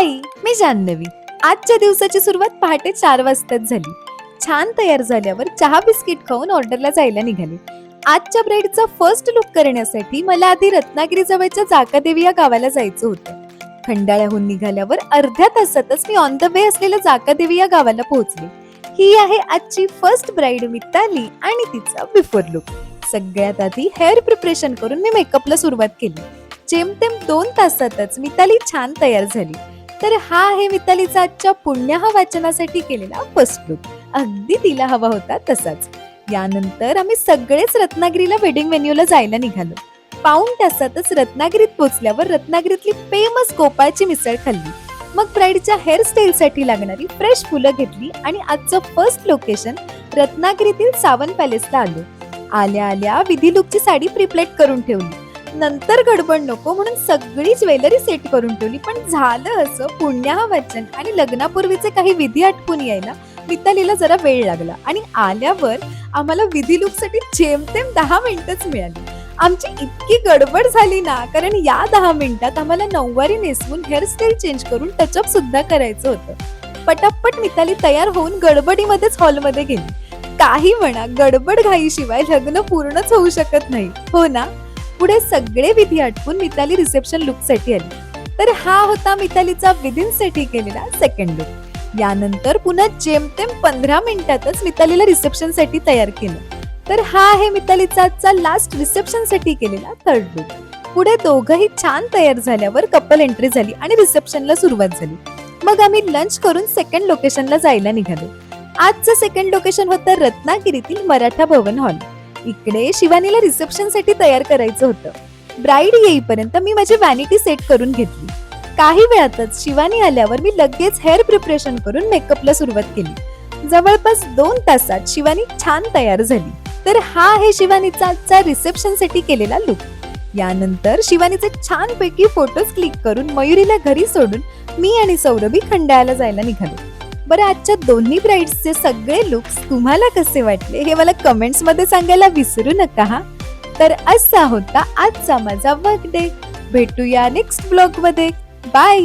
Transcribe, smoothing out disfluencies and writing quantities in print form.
हाय, मी जान्हवी. आजच्या दिवसाची सुरुवात पहाटे 4 वाजताच झाली. छान तयार झाल्यावर चहा बिस्किट खाऊन ऑर्डरला जायला निघाले. आजच्या ब्राईडचा फर्स्ट लुक करण्यासाठी मला आधी रत्नागिरी जवळच्या जाकादेवी या गावाला जायचं होतं. खंडाळ्याहून निघाल्यावर अर्ध्या तासातच मी ऑन द वे असलेल्या जाकादेवी या गावाला पोहोचले. ही आहे आजची फर्स्ट ब्राईड मिताली आणि तिचा बिफोर लुक. सगळ्यात आधी हेअर प्रिपरेशन करून मी मेकअपला सुरुवात केली. जेमतेम 2 तासातच मिताली छान तयार झाली. तर हा आहे मितालीचा आजच्या पुण्यहा वाचनासाठी केलेला फर्स्ट लुक. अगदी तिला हवा होता तसाच. यानंतर आम्ही सगळेच रत्नागिरीला वेडिंग व्हेन्यूला जायला निघालो. पाऊण तासातच रत्नागिरीत पोहोचल्यावर रत्नागिरीतली फेमस गोपाळची मिसळ खाल्ली. मग ब्राईडच्या हेअरस्टाईलसाठी लागणारी फ्रेश फुलं घेतली आणि आजचं फर्स्ट लोकेशन रत्नागिरीतील सावन पॅलेसला आलो. आल्या आल्या विधी लुकची साडी प्रिप्लेट करून ठेवली. नंतर गडबड नको म्हणून सगळी ज्वेलरी सेट करून ठेवली. पण झालं असं, पुण्यहा वाचन आणि लग्नापूर्वीचे काही विधी आटपून यायला मितालीला जरा वेळ लागला आणि आल्यावर आम्हाला विधी लुक साठी जेमतेम 10 मिनिटच मिळाली. आमची इतकी गडबड झाली ना, कारण या 10 मिनिटात आम्हाला नऊवारी नेसवून हेअरस्टाईल चेंज करून टचअप सुद्धा करायचं होतं. पटापट मिताली तयार होऊन गडबडीमध्येच हॉलमध्ये गेली. काही म्हणा, गडबड घाईशिवाय लग्न पूर्णच होऊ शकत नाही, हो ना. पुढे सगळे विधी आटपून मिताली रिसेप्शन लुक साठी आली. तर हा होता मितालीचा विदिन साठी केलेला सेकंड लुक. यानंतर पुन्हा जेमतेम 15 मिनिटातच मितालीला रिसेप्शन साठी तयार केलं. तर हा आहे मितालीचा आजचा लास्ट रिसेप्शन साठी केलेला थर्ड लुक. पुढे दोघंही छान तयार झाल्यावर कपल एंट्री झाली आणि रिसेप्शनला सुरुवात झाली. मग आम्ही लंच करून सेकंड लोकेशनला जायला निघालो. आजचं सेकंड लोकेशन होतं रत्नागिरीतील मराठा भवन हॉल. इकडे शिवानीला रिसेप्शन साठी तयार करायचं होतं. ब्राईड येईपर्यंत मी माझी वॅनिटी सेट करून घेतली. काही वेळातच शिवानी आल्यावर मी लगेच हेअर प्रिपरेशन करून मेकअपला सुरुवात केली. जवळपास 2 तासात शिवानी छान तयार झाली. तर हा आहे शिवानीचा आजचा रिसेप्शन साठी केलेला लुक. यानंतर शिवानीचे छानपैकी फोटोज क्लिक करून मयुरीला घरी सोडून मी आणि सौरभी खंडाळ्याला जायला निघालो. बरं, आजच्या दोन्ही ब्राईड्सचे सगळे लुक्स तुम्हाला कसे वाटले हे मला कमेंट्स मध्ये सांगायला विसरू नका हा. तर असा होता आजचा माझा वर्क डे. भेटूया नेक्स्ट ब्लॉग मध्ये. बाय.